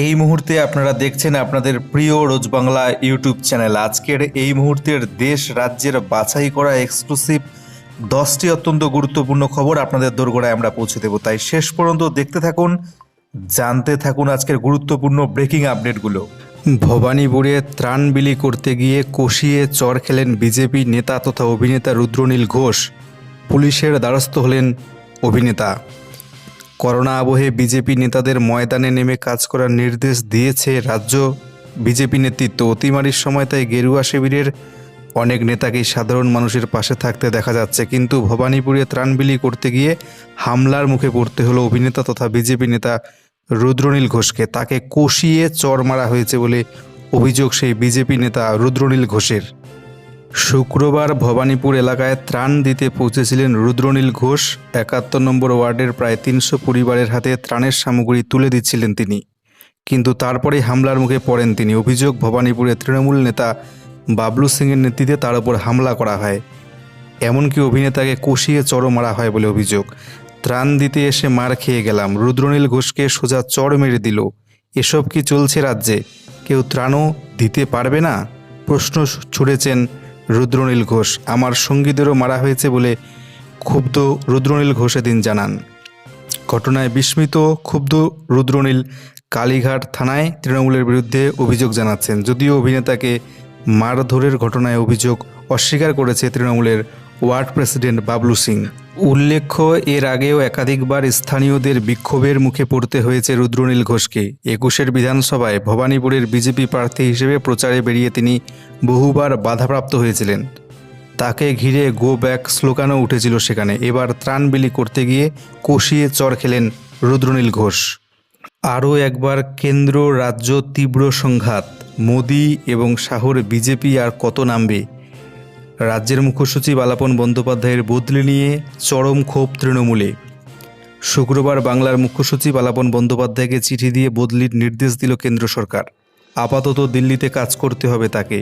এই মুহূর্তে আপনারা দেখছেন আপনাদের প্রিয় রোজ বাংলা ইউটিউব চ্যানেল। আজকের এই মুহূর্তের দেশ রাজ্যের বাছাই করা এক্সক্লুসিভ 10টি অত্যন্ত গুরুত্বপূর্ণ খবর আপনাদের দোরগোড়ায় আমরা পৌঁছে দেব, তাই শেষ পর্যন্ত দেখতে থাকুন, জানতে থাকুন আজকের গুরুত্বপূর্ণ ব্রেকিং আপডেটগুলো। ভবানীপুরে ত্রাণ বিলি করতে গিয়ে কষিয়ে চর খেলেন বিজেপি নেতা তথা অভিনেতা রুদ্রনীল ঘোষ। পুলিশের দ্বারস্থ হলেন অভিনেতা। করোনা আবহে বিজেপি নেতাদের ময়দানে নেমে কাজ করার নির্দেশ দিয়েছে রাজ্য বিজেপি নেতৃত্ব। অতিমারির সময় তাই গেরুয়া শিবিরের অনেক নেতাকেই সাধারণ মানুষের পাশে থাকতে দেখা যাচ্ছে, কিন্তু ভবানীপুরে ত্রাণ বিলি করতে গিয়ে হামলার মুখে পড়তে হলো অভিনেতা তথা বিজেপি নেতা রুদ্রনীল ঘোষকে। তাকে কষিয়ে চর মারা হয়েছে বলে অভিযোগ সেই বিজেপি নেতা রুদ্রনীল ঘোষের। শুক্রবার ভবানীপুর এলাকায় ত্রাণ দিতে পৌঁছেছিলেন রুদ্রনীল ঘোষ। 71 নম্বর ওয়ার্ডের প্রায় 300 পরিবারের হাতে ত্রাণের সামগ্রী তুলে দিচ্ছিলেন তিনি, কিন্তু তারপরেই হামলার মুখে পড়েন তিনি। অভিযোগ, ভবানীপুরে তৃণমূল নেতা বাবলু সিংয়ের নেতৃত্বে তার উপর হামলা করা হয়, এমনকি অভিনেতাকে কষিয়ে চড় মারা হয় বলে অভিযোগ। ত্রাণ দিতে এসে মার খেয়ে গেলাম, রুদ্রনীল ঘোষকে সোজা চড় মেরে দিল। এসব কি চলছে রাজ্যে? কেউ ত্রাণও দিতে পারবে না? প্রশ্ন ছুড়েছেন রুদ্রনীল ঘোষ। আমার সঙ্গীদেরও মারা হয়েছে বলে ক্ষুব্ধ রুদ্রনীল ঘোষ এদিন জানান। ঘটনায় বিস্মিত ক্ষুব্ধ রুদ্রনীল কালীঘাট থানায় তৃণমূলের বিরুদ্ধে অভিযোগ জানাচ্ছেন। যদিও অভিনেতাকে মারধরের ঘটনায় অভিযোগ অস্বীকার করেছে তৃণমূলের ওয়ার্ড প্রেসিডেন্ট বাবলু সিং। উল্লেখ্য, এর আগেও একাধিকবার স্থানীয়দের বিক্ষোভের মুখে পড়তে হয়েছে রুদ্রনীল ঘোষকে। 21 বিধানসভায় ভবানীপুরের বিজেপি প্রার্থী হিসেবে প্রচারে বেরিয়ে তিনি বহুবার বাধাপ্রাপ্ত হয়েছিলেন। তাকে ঘিরে গো ব্যাক স্লোগানও উঠেছিল সেখানে। এবার ত্রাণ বিলি করতে গিয়ে কষিয়ে চর খেলেন রুদ্রনীল ঘোষ। আরও একবার কেন্দ্র রাজ্য তীব্র সংঘাত। মোদি এবং শাহর বিজেপি আর কত নামবে? রাজ্যের মুখ্য সচিব আলাপন বন্দ্যোপাধ্যায়ের বদলি নিয়ে চরম ক্ষোভ তৃণমূলে। শুক্রবার বাংলার মুখ্য সচিব আলাপন বন্দ্যোপাধ্যায়কে চিঠি দিয়ে বদলির নির্দেশ দিল কেন্দ্র সরকার। আপাতত দিল্লিতে কাজ করতে হবে তাকে।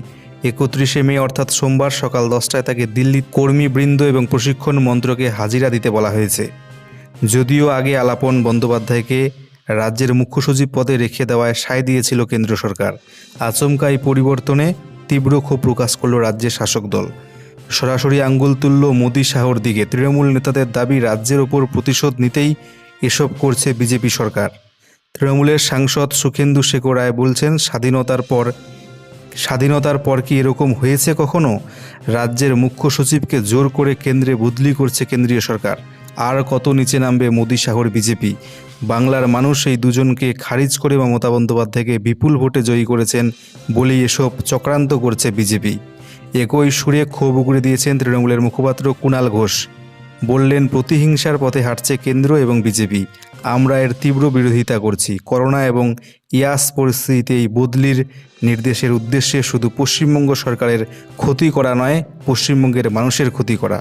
31 মে অর্থাৎ সোমবার সকাল 10টায় তাকে দিল্লি কর্মীবৃন্দ এবং প্রশিক্ষণ মন্ত্রকে হাজিরা দিতে বলা হয়েছে। যদিও আগে আলাপন বন্দ্যোপাধ্যায়কে রাজ্যের মুখ্য সচিব পদে রেখে দেওয়ায় সায় দিয়েছিল কেন্দ্র সরকার। আচমকা এই পরিবর্তনে তীব্র ক্ষোভ প্রকাশ করল রাজ্যের শাসক দল। সরাসরি আঙ্গুল তুলল মোদি শাহর দিকে। তৃণমূল নেতাদের দাবি, রাজ্যের ওপর প্রতিশোধ নিতেই এসব করছে বিজেপি সরকার। তৃণমূলের সাংসদ সুখেন্দু শেখর রায় বলছেন, স্বাধীনতার পর কি এরকম হয়েছে কখনো? রাজ্যের মুখ্য সচিবকে জোর করে কেন্দ্রে বদলি করছে কেন্দ্রীয় সরকার। আর কত নিচে নামবে মোদি শাহর বিজেপি? বাংলার মানুষ এই দুজনকে খারিজ করে মমতা বন্দ্যোপাধ্যায়কে বিপুল ভোটে জয়ী করেছেন বলেই এসব চক্রান্ত করছে বিজেপি। একই সুরে ক্ষোভ উগড়ে দিয়েছেন তৃণমূলের মুখপাত্র কুণাল ঘোষ। বললেন, প্রতিহিংসার পথে হাঁটছে কেন্দ্র এবং বিজেপি। আমরা এর তীব্র বিরোধিতা করছি। করোনা এবং ইয়াস পরিস্থিতিতে এই বদলির নির্দেশের উদ্দেশ্যে শুধু পশ্চিমবঙ্গ সরকারের ক্ষতি করা নয়, পশ্চিমবঙ্গের মানুষের ক্ষতি করা।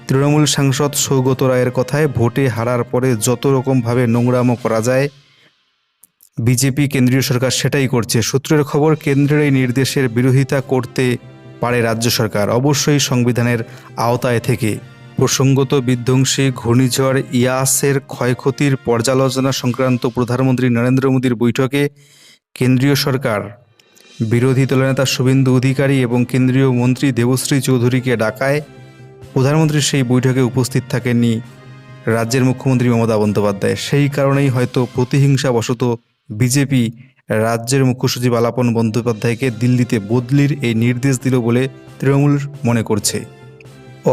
তৃণমূল সাংসদ সৌগত রায়ের কথায়, ভোটে হারার পরে যত রকমভাবে নোংরামো করা যায় বিজেপি কেন্দ্রীয় সরকার সেটাই করছে। সূত্রের খবর, কেন্দ্রের এই নির্দেশের বিরোধিতা করতে পারে রাজ্য সরকার, অবশ্যই সংবিধানের আওতায় থেকে। প্রসঙ্গত, বিধ্বংসী ঘূর্ণিঝড় ইয়াসের ক্ষয়ক্ষতির পর্যালোচনা সংক্রান্ত প্রধানমন্ত্রী নরেন্দ্র মোদীর বৈঠকে কেন্দ্রীয় সরকার বিরোধী দলনেতা শুভেন্দু অধিকারী এবং কেন্দ্রীয় মন্ত্রী দেবশ্রী চৌধুরীকে ডাকায় প্রধানমন্ত্রীর সেই বৈঠকে উপস্থিত থাকেননি রাজ্যের মুখ্যমন্ত্রী মমতা বন্দ্যোপাধ্যায়। সেই কারণেই হয়তো প্রতিহিংসাবশত বিজেপি রাজ্যের মুখ্য সচিব আলাপন বন্দ্যোপাধ্যায়কে দিল্লিতে বদলির এই নির্দেশ দিল বলে তৃণমূল মনে করছে।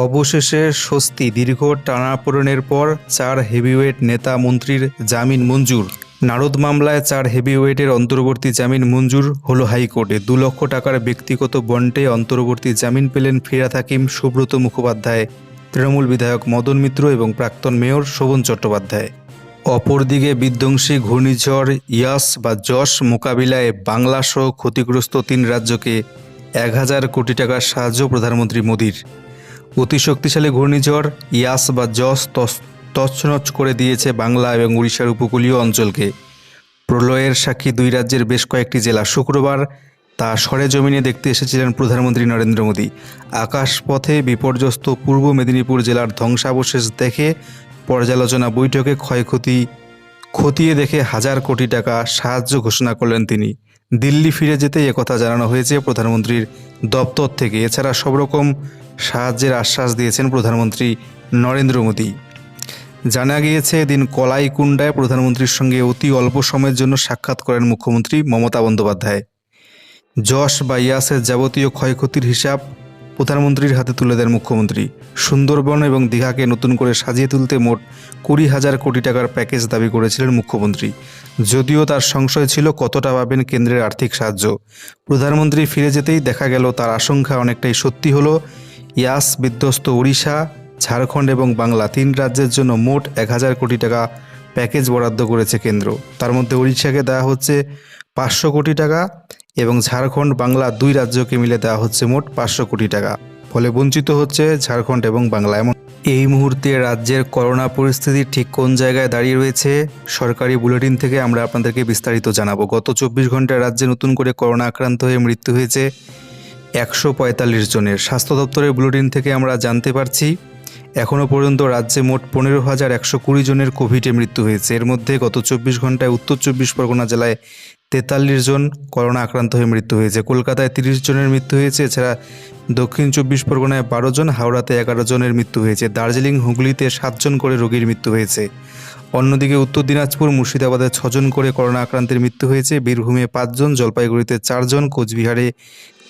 অবশেষে স্বস্তি। দীর্ঘ টানাপোড়েনের পর 4 হেভিওয়েট নেতা মন্ত্রীর জামিন মঞ্জুর। নারদ মামলায় 4 হেভিওয়েটের অন্তর্বর্তী জামিন মঞ্জুর হলো হাইকোর্টে। 2 লক্ষ টাকার ব্যক্তিগত বন্ডে অন্তর্বর্তী জামিন পেলেন ফিরহাদ হাকিম, সুব্রত মুখোপাধ্যায়, তৃণমূল বিধায়ক মদন মিত্র এবং প্রাক্তন মেয়র শোভন চট্টোপাধ্যায়। অপরদিকে বিধ্বংসী ঘূর্ণিঝড় ইয়াস বা যশ মোকাবিলায় বাংলাসহ ক্ষতিগ্রস্ত 3 রাজ্যকে 1000 কোটি টাকার সাহায্য প্রধানমন্ত্রী মোদীর। অতি শক্তিশালী ঘূর্ণিঝড় ইয়াস বা যশ তছনছ করে দিয়েছে বাংলা এবং উড়িষ্যার উপকূলীয় অঞ্চলকে। প্রলয়ের সাক্ষী 2 রাজ্যের বেশ কয়েকটি জেলা। শুক্রবার তা সরেজমিনে দেখতে এসেছিলেন প্রধানমন্ত্রী নরেন্দ্র মোদী। আকাশপথে বিপর্যস্ত পূর্ব মেদিনীপুর জেলার ধ্বংসাবশেষ দেখে পর্যালোচনা বৈঠকে ক্ষয়ক্ষতি খতিয়ে দেখে 1,000 কোটি টাকা সাহায্য ঘোষণা করলেন তিনি। দিল্লি ফিরে যেতেই একথা জানানো হয়েছে প্রধানমন্ত্রীর দপ্তর থেকে। এছাড়া সব রকম সাহায্যের আশ্বাস দিয়েছেন প্রধানমন্ত্রী নরেন্দ্র মোদী। জানা গিয়েছে এদিন কলাইকুণ্ডায় প্রধানমন্ত্রীর সঙ্গে অতি অল্প সময়ের জন্য সাক্ষাৎ করেন মুখ্যমন্ত্রী মমতা বন্দ্যোপাধ্যায়। যশ বা ইয়াসের যাবতীয় ক্ষয়ক্ষতির হিসাব প্রধানমন্ত্রীর হাতে তুলে দেন মুখ্যমন্ত্রী। সুন্দরবন এবং দীঘাকে নতুন করে সাজিয়ে তুলতে মোট 20,000 কোটি টাকার প্যাকেজ দাবি করেছিলেন মুখ্যমন্ত্রী। যদিও তার সংশয় ছিল কতটা পাবেন কেন্দ্রের আর্থিক সাহায্য। প্রধানমন্ত্রী ফিরে যেতেই দেখা গেল তার আশঙ্কা অনেকটাই সত্যি হলো। ইয়াস বিধ্বস্ত ওড়িশা, ঝাড়খণ্ড এবং বাংলা 3 রাজ্যের জন্য মোট 1,000 কোটি টাকা প্যাকেজ বরাদ্দ করেছে কেন্দ্র। তার মধ্যে ওড়িশাকে দেওয়া হচ্ছে 500 কোটি টাকা এবং ঝাড়খণ্ড, বাংলা 2 রাজ্যকে মিলে দেওয়া হচ্ছে মোট 500 কোটি টাকা। ফলে বঞ্চিত হচ্ছে ঝাড়খণ্ড এবং বাংলা। এমন এই মুহূর্তে রাজ্যের করোনা পরিস্থিতি ঠিক কোন জায়গায় দাঁড়িয়ে রয়েছে সরকারি বুলেটিন থেকে আমরা আপনাদেরকে বিস্তারিত জানাবো। গত 24 ঘন্টায় রাজ্যে নতুন করে করোনা আক্রান্ত হয়ে মৃত্যু হয়েছে 145 জনের। স্বাস্থ্য দপ্তরের বুলেটিন থেকে আমরা জানতে পারছি এখনও পর্যন্ত রাজ্যে মোট 15,120 জনের কোভিডে মৃত্যু হয়েছে। এর মধ্যে গত 24 ঘন্টায় উত্তর 24 পরগনা জেলায় 43 জন করোনা আক্রান্ত হয়ে মৃত্যু হয়েছে। কলকাতায় 30 জনের মৃত্যু হয়েছে। এছাড়া দক্ষিণ 24 পরগনায় 12 জন, হাওড়াতে 11 জনের মৃত্যু হয়েছে। দার্জিলিং, হুগলিতে 7 জন করে রোগীর মৃত্যু হয়েছে। অন্যদিকে উত্তর দিনাজপুর, মুর্শিদাবাদে 6 জন করে করোনা আক্রান্তের মৃত্যু হয়েছে। বীরভূমে 5 জন, জলপাইগুড়িতে 4 জন, কোচবিহারে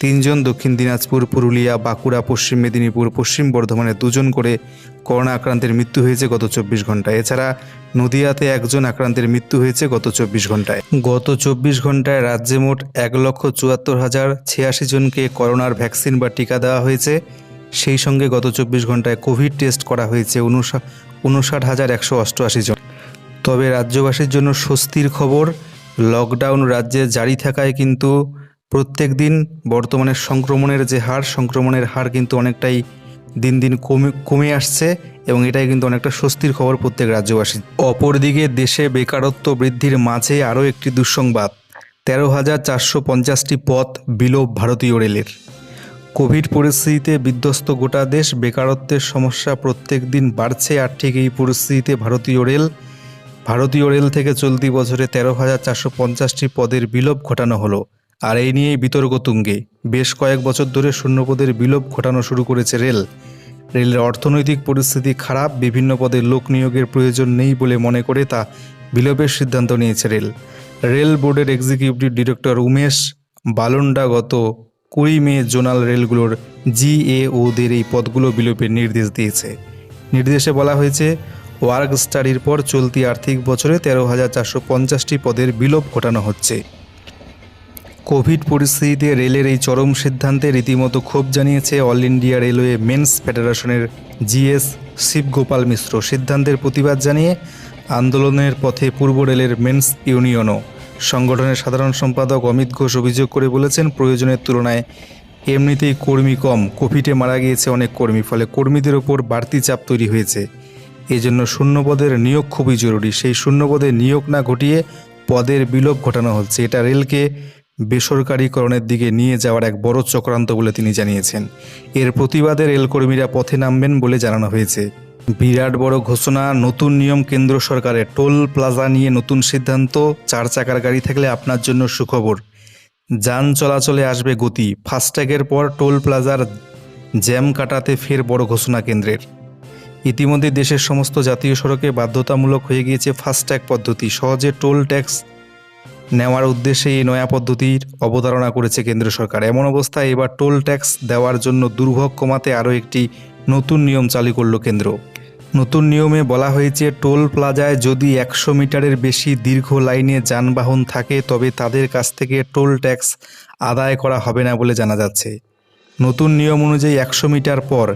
3 জন, দক্ষিণ দিনাজপুর, পুরুলিয়া, বাঁকুড়া, পশ্চিম মেদিনীপুর, পশ্চিম বর্ধমানে 2 জন করে করোনা আক্রান্তের মৃত্যু হয়েছে গত 24 ঘন্টায়। এছাড়া নদিয়াতে 1 জন আক্রান্তের মৃত্যু হয়েছে গত 24 ঘন্টায়। গত 24 ঘন্টায় রাজ্যে মোট 1,74,086 জনকে করোনার ভ্যাকসিন বা টিকা দেওয়া হয়েছে। সেই সঙ্গে গত 24 ঘন্টায় কোভিড টেস্ট করা হয়েছে 59,188 জন। তবে রাজ্যবাসীর জন্য স্বস্তির খবর, লকডাউন রাজ্যে জারি থাকায় কিন্তু প্রত্যেক দিন বর্তমানে সংক্রমণের হার কিন্তু অনেকটাই দিন দিন কমে আসছে এবং এটাই কিন্তু অনেকটা স্বস্তির খবর প্রত্যেক রাজ্যবাসী। অপরদিকে দেশে বেকারত্ব বৃদ্ধির মাঝে আরও একটি দুঃসংবাদ, 13,450টি পদ বিলোপ ভারতীয় রেলের। কোভিড পরিস্থিতিতে বিধ্বস্ত গোটা দেশ, বেকারত্বের সমস্যা প্রত্যেক দিন বাড়ছে। আর ঠিক এই পরিস্থিতিতে ভারতীয় রেল থেকে চলতি বছরে 13,450টি পদের বিলোপ ঘটানো হলো। আর এই নিয়েই বিতর্ক তুঙ্গে। বেশ কয়েক বছর ধরে শূন্যপদের বিলোপ ঘটানো শুরু করেছে রেলের অর্থনৈতিক পরিস্থিতি খারাপ, বিভিন্ন পদে লোক নিয়োগের প্রয়োজন নেই বলে মনে করে তা বিলোপের সিদ্ধান্ত নিয়েছে রেল বোর্ডের এক্সিকিউটিভ ডিরেক্টর উমেশ বালুন্ডা গত 20 মে জোনাল রেলগুলোর জিএওদের এই পদগুলো বিলোপের নির্দেশ দিয়েছে। নির্দেশে বলা হয়েছে ওয়ার্ক স্টাডির পর চলতি আর্থিক বছরে 13,450টি পদের বিলোপ ঘটানো হচ্ছে। কোভিড পরিস্থিতিতে রেলের এই চরম সিদ্ধান্তে রীতিমতো ক্ষোভ জানিয়েছে অল ইন্ডিয়া রেলওয়ে মেন্স ফেডারেশনের জিএস শিবগোপাল মিশ্র। সিদ্ধান্তের প্রতিবাদ জানিয়ে আন্দোলনের পথে পূর্ব রেলের মেন্স ইউনিয়নও। সংগঠনের সাধারণ সম্পাদক অমিত ঘোষ অভিযোগ করে বলেছেন, প্রয়োজনের তুলনায় এমনিতেই কর্মী কম, কোভিডে মারা গিয়েছে অনেক কর্মী, ফলে কর্মীদের ওপর বাড়তি চাপ তৈরি হয়েছে। এজন্য শূন্যপদের নিয়োগ খুবই জরুরি। সেই শূন্যপদে নিয়োগ না ঘটিয়ে পদের বিলোপ ঘটানো হচ্ছে। এটা রেলকে বেসরকারীকরণের দিকে নিয়ে যাওয়ার এক বড় চক্রান্ত বলে তিনি জানিয়েছেন। এর প্রতিবাদে রেলকর্মীরা পথে নামবেন বলে জানানো হয়েছে। বিরাট বড় ঘোষণা, নতুন নিয়ম কেন্দ্র সরকারের। টোল প্লাজা নিয়ে নতুন সিদ্ধান্ত। 4 চাকার গাড়ি থাকলে আপনার জন্য সুখবর, যান চলাচলে আসবে গতি। ফাস্ট্যাগের পর টোল প্লাজার জ্যাম কাটাতে ফের বড় ঘোষণা কেন্দ্রের। ইতিমধ্যে দেশের সমস্ত জাতীয় সড়কে বাধ্যতামূলক হয়ে গিয়েছে ফাস্ট্যাগ পদ্ধতি। সহজে টোল ট্যাক্স নেওয়ার উদ্দেশ্যে এই নয়া পদ্ধতির অবতারণা করেছে কেন্দ্র সরকার। এমন অবস্থায় এবার টোল ট্যাক্স দেওয়ার জন্য দুর্ভোগ কমাতে আরও একটি নতুন নিয়ম চালু করল কেন্দ্র। নতুন নিয়মে বলা হয়েছে, টোল প্লাজায় যদি 100 মিটারের বেশি দীর্ঘ লাইনে যানবাহন থাকে তবে তাদের কাছ থেকে টোল ট্যাক্স আদায় করা হবে না বলে জানা যাচ্ছে। নতুন নিয়ম অনুযায়ী 100 মিটার পর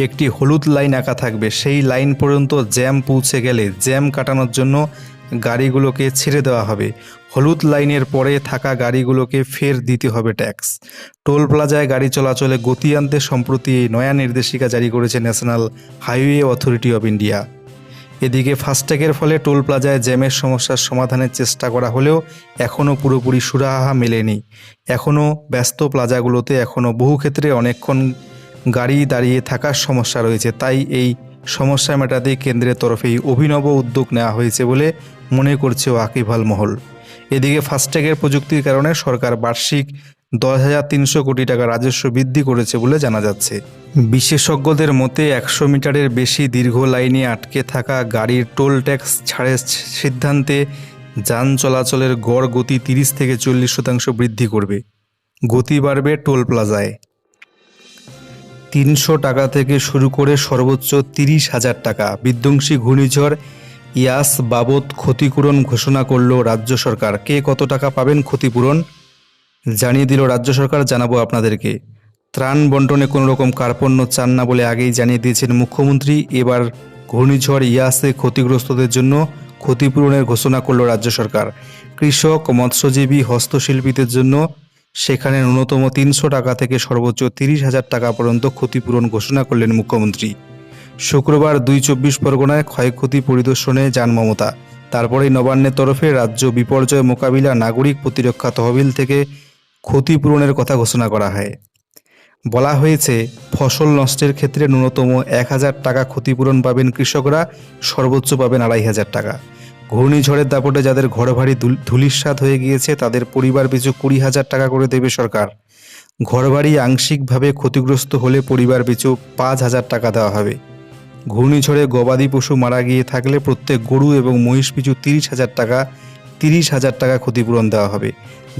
একটি হলুদ লাইন আঁকা থাকবে। সেই লাইন পর্যন্ত জ্যাম পৌঁছে গেলে জ্যাম কাটানোর জন্য গাড়িগুলোকে ছেড়ে দেওয়া হবে। হলুদ লাইনের পরে থাকা গাড়িগুলোকে ফের দিতে হবে ট্যাক্স। টোল প্লাজায় গাড়ি চলাচলে গতি আনতে সম্প্রতি এই নয়া নির্দেশিকা জারি করেছে national highway authority of India. এদিকে ফাস্ট্যাগের ফলে টোল প্লাজায় জ্যামের সমস্যার সমাধানের চেষ্টা করা হলেও এখনও পুরোপুরি সুরাহা মেলেনি। এখনও ব্যস্ত প্লাজাগুলোতে বহু ক্ষেত্রে অনেকক্ষণ গাড়ি দাঁড়িয়ে থাকার সমস্যা রয়েছে। তাই এই সমস্যা মেটাতে কেন্দ্রের তরফেই অভিনব উদ্যোগ নেওয়া হয়েছে বলে মনে করছে ওয়াকিবহাল মহল। এদিকে ফাস্ট্যাগের প্রযুক্তির কারণে সরকার বার্ষিক 10,300 কোটি টাকা রাজস্ব বৃদ্ধি করেছে বলে জানা যাচ্ছে। বিশেষজ্ঞদের মতে 100 মিটারের বেশি দীর্ঘ লাইনে আটকে থাকা গাড়ির টোল ট্যাক্স ছাড়ের সিদ্ধান্তে যান চলাচলের গড় গতি 30 থেকে 40% বৃদ্ধি করবে। গতি বাড়বে টোল প্লাজায়। 300 টাকা থেকে শুরু করে সর্বোচ্চ 30,000 টাকা বিধ্বংসী ঘূর্ণিঝড় ইয়াস বাবদ ক্ষতিপূরণ ঘোষণা করল রাজ্য সরকার। কে কত টাকা পাবেন ক্ষতিপূরণ জানিয়ে দিল রাজ্য সরকার, জানাবো আপনাদেরকে। ত্রাণ বন্টনে কোনো রকম কার্পণ্য চান না বলে আগেই জানিয়ে দিয়েছেন মুখ্যমন্ত্রী। এবার ঘূর্ণিঝড় ইয়াসে ক্ষতিগ্রস্তদের জন্য ক্ষতিপূরণের ঘোষণা করল রাজ্য সরকার। কৃষক, মৎস্যজীবী, হস্তশিল্পীদের জন্য সেখানে ন্যূনতম 300 টাকা থেকে সর্বোচ্চ 30,000 টাকা পর্যন্ত ক্ষতিপূরণ ঘোষণা করলেন মুখ্যমন্ত্রী। শুক্রবার 2 পরগনায় ক্ষয়ক্ষতি পরিদর্শনে যান মমতা। তারপরেই নবান্নের তরফে রাজ্য বিপর্যয় মোকাবিলা নাগরিক প্রতিরক্ষা তহবিল থেকে ক্ষতিপূরণের কথা ঘোষণা করা হয়। বলা হয়েছে, ফসল নষ্টের ক্ষেত্রে ন্যূনতম 1,000 টাকা ক্ষতিপূরণ পাবেন কৃষকরা, সর্বোচ্চ পাবেন 2,500 টাকা। ঘূর্ণিঝড়ের দাপটে যাদের ঘরবাড়ি ধূলিসাৎ হয়ে গিয়েছে তাদের পরিবার পিছু 20,000 টাকা করে দেবে সরকার। ঘরবাড়ি আংশিকভাবে ক্ষতিগ্রস্ত হলে পরিবার পিছু 5,000 টাকা দেওয়া হবে। ঘূর্ণিঝড়ে গবাদি পশু মারা গিয়ে থাকলে প্রত্যেক গরু এবং মহিষ পিছু 30,000 টাকা ক্ষতিপূরণ দেওয়া হবে,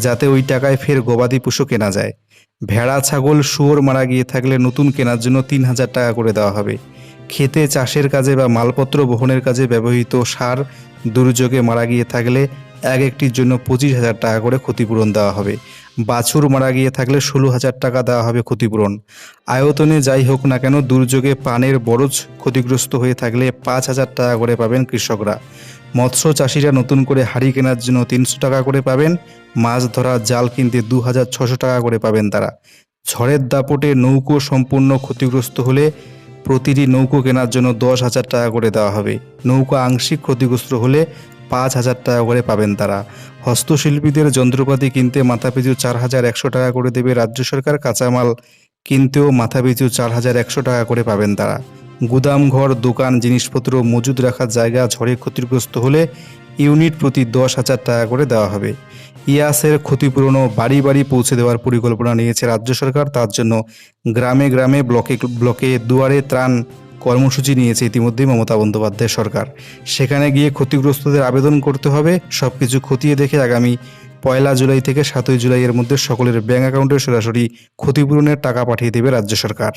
যাতে ওই টাকায় ফের গবাদি পশু কেনা যায়। ভেড়া, ছাগল, শুয়োর মারা গিয়ে থাকলে নতুন কেনার জন্য 3,000 টাকা করে দেওয়া হবে। খেতে চাষের কাজে বা মালপত্র বহনের কাজে ব্যবহৃত সার দুর্যোগে মারা গিয়ে থাকলে একটির জন্য 25,000 টাকা করে ক্ষতিপূরণ দেওয়া হবে। বাছুর মারা গিয়ে থাকলে 16,000 টাকা দেওয়া হবে ক্ষতিপূরণ। আয়তনে যাই হোক না কেন, দুর্যোগে পানের বরজ ক্ষতিগ্রস্ত হয়ে থাকলে 5,000 টাকা করে পাবেন কৃষকরা। মৎস্য চাষিরা নতুন করে হাঁড়ি কেনার জন্য 300 টাকা করে পাবেন। মাছ ধরার জাল কিনতে 2,600 টাকা করে পাবেন তারা। ঝড়ের দাপটে নৌকো সম্পূর্ণ ক্ষতিগ্রস্ত হলে প্রতিটি নৌকো কেনার জন্য 10,000 টাকা করে দেওয়া হবে। নৌকা আংশিক ক্ষতিগ্রস্ত হলে 5,000 টাকা করে পাবেন তারা। হস্তশিল্পীদের যন্ত্রপাতি কিনতে মাথাপিছু 4,100 টাকা করে দেবে রাজ্য সরকার। কাঁচামাল কিনতেও মাথাপিছু 4,100 টাকা করে পাবেন তারা। গুদামঘর, দোকান, জিনিসপত্র মজুদ রাখার জায়গা ঝড়ে ক্ষতিগ্রস্ত হলে ইউনিট প্রতি 10,000 টাকা করে দেওয়া হবে। ইয়াসের ক্ষতিপূরণও বাড়ি বাড়ি পৌঁছে দেওয়ার পরিকল্পনা নিয়েছে রাজ্য সরকার। তার জন্য গ্রামে গ্রামে, ব্লকে দুয়ারে ত্রাণ কর্মসূচি নিয়েছে ইতিমধ্যেই মমতা বন্দ্যোপাধ্যায় সরকার। সেখানে গিয়ে ক্ষতিগ্রস্তদের আবেদন করতে হবে। সব কিছু খতিয়ে দেখে আগামী 1 জুলাই থেকে 7 জুলাইয়ের মধ্যে সকলের ব্যাংক অ্যাকাউন্টে সরাসরি ক্ষতিপূরণের টাকা পাঠিয়ে দেবে রাজ্য সরকার।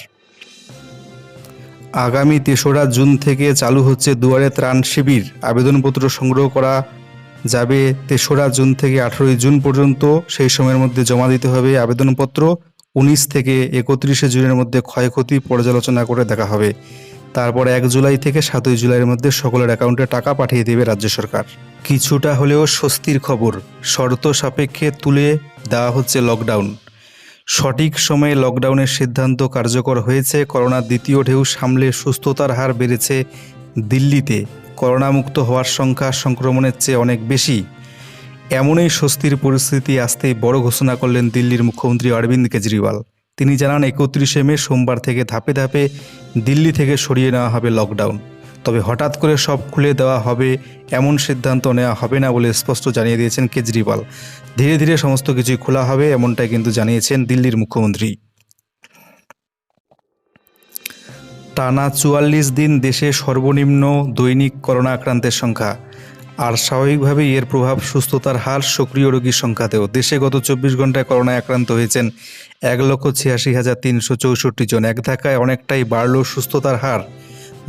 আগামী 3রা জুন থেকে চালু হচ্ছে দুয়ারে ত্রাণ শিবির। আবেদনপত্র সংগ্রহ করা যাবে 3রা জুন থেকে 18 জুন পর্যন্ত। সেই সময়ের মধ্যে জমা দিতে হবে আবেদনপত্র। 19 থেকে 31 জুনের মধ্যে ক্ষয়ক্ষতি পর্যালোচনা করে দেখা হবে। তারপর 1 জুলাই থেকে 7 জুলাইয়ের মধ্যে সকলের অ্যাকাউন্টে টাকা পাঠিয়ে দেবে রাজ্য সরকার। কিছুটা হলেও স্বস্তির খবর, শর্ত সাপেক্ষে তুলে দেওয়া হচ্ছে লকডাউন। সঠিক সময়ে লকডাউনের সিদ্ধান্ত কার্যকর হয়েছে। করোনার দ্বিতীয় ঢেউ সামলে সুস্থতার হার বেড়েছে দিল্লিতে। করোনামুক্ত হওয়ার সংখ্যা সংক্রমণের চেয়ে অনেক বেশি। এমনই স্বস্তির পরিস্থিতি আসতেই বড় ঘোষণা করলেন দিল্লির মুখ্যমন্ত্রী অরবিন্দ কেজরিওয়াল। তিনি জানান, 31 মে সোমবার থেকে ধাপে ধাপে দিল্লি থেকে সরিয়ে নেওয়া হবে লকডাউন। তবে হঠাৎ করে সব খুলে দেওয়া হবে এমন সিদ্ধান্ত নেওয়া হবে না বলে স্পষ্ট জানিয়ে দিয়েছেন কেজরিওয়াল। ধীরে ধীরে সমস্ত কিছুই খোলা হবে, এমনটাই কিন্তু জানিয়েছেন দিল্লির মুখ্যমন্ত্রী। টানা 44 দিন দেশে সর্বনিম্ন দৈনিক করোনা আক্রান্তের সংখ্যা। আর স্বাভাবিকভাবেই এর প্রভাব সুস্থতার হার, সক্রিয় রোগীর সংখ্যাতেও। দেশে গত 24 ঘন্টায় করোনায় আক্রান্ত হয়েছেন 1,86,364 জন। এক ধাক্কায় অনেকটাই বাড়ল সুস্থতার হার।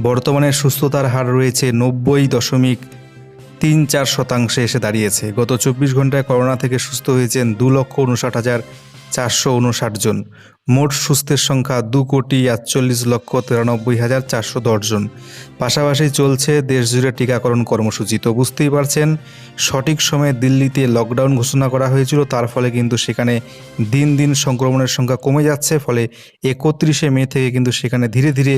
বর্তমানে সুস্থতার হার রয়েছে 90.34% এসে দাঁড়িয়েছে। গত 24 ঘন্টায় করোনা থেকে সুস্থ হয়েছেন 2,59,459 জন। মোট সুস্থের সংখ্যা 2,48,93,410 জন। পাশাপাশি চলছে দেশজুড়ে টিকাকরণ কর্মসূচি। তো বুঝতেই পারছেন, সঠিক সময়ে দিল্লিতে লকডাউন ঘোষণা করা হয়েছিল, তার ফলে কিন্তু সেখানে দিন দিন সংক্রমণের সংখ্যা কমে যাচ্ছে। ফলে 31 মে থেকে কিন্তু সেখানে ধীরে ধীরে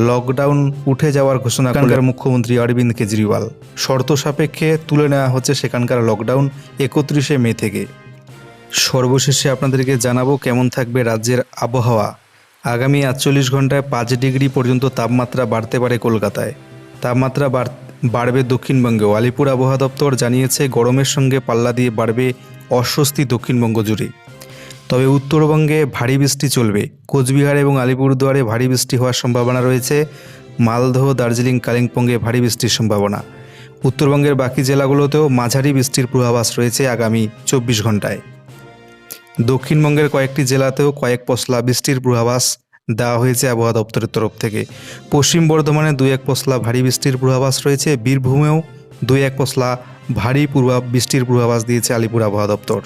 লকডাউন উঠে যাওয়ার ঘোষণা করলেন মুখ্যমন্ত্রী অরবিন্দ কেজরিওয়াল। শর্ত সাপেক্ষে তুলে নেওয়া হচ্ছে সেখানকার লকডাউন 31 মে থেকে। সর্বশেষে আপনাদেরকে জানাবো কেমন থাকবে রাজ্যের আবহাওয়া। আগামী 48 ঘন্টায় 5 ডিগ্রি পর্যন্ত তাপমাত্রা বাড়তে পারে কলকাতায়। তাপমাত্রা বাড়বে দক্ষিণবঙ্গেও। আলিপুর আবহাওয়া দপ্তর জানিয়েছে গরমের সঙ্গে পাল্লা দিয়ে বাড়বে অস্বস্তি দক্ষিণবঙ্গ জুড়ে। তবে উত্তরবঙ্গে ভারী বৃষ্টি চলবে। কোচবিহার এবং আলিপুরদুয়ারে ভারী বৃষ্টি হওয়ার সম্ভাবনা রয়েছে। মালদহ, দার্জিলিং, কালিম্পংয়ে ভারী বৃষ্টির সম্ভাবনা। উত্তরবঙ্গের বাকি জেলাগুলোতেও মাঝারি বৃষ্টির পূর্বাভাস রয়েছে আগামী 24 ঘন্টায়। দক্ষিণবঙ্গের কয়েকটি জেলাতেও কয়েক পশলা বৃষ্টির পূর্বাভাস দেওয়া হয়েছে আবহাওয়া দপ্তরের তরফ থেকে। পশ্চিম বর্ধমানে 2-1 পশলা ভারী বৃষ্টির পূর্বাভাস রয়েছে। বীরভূমেও 2-1 পশলা ভারী বৃষ্টির পূর্বাভাস দিয়েছে আলিপুর আবহাওয়া দপ্তর।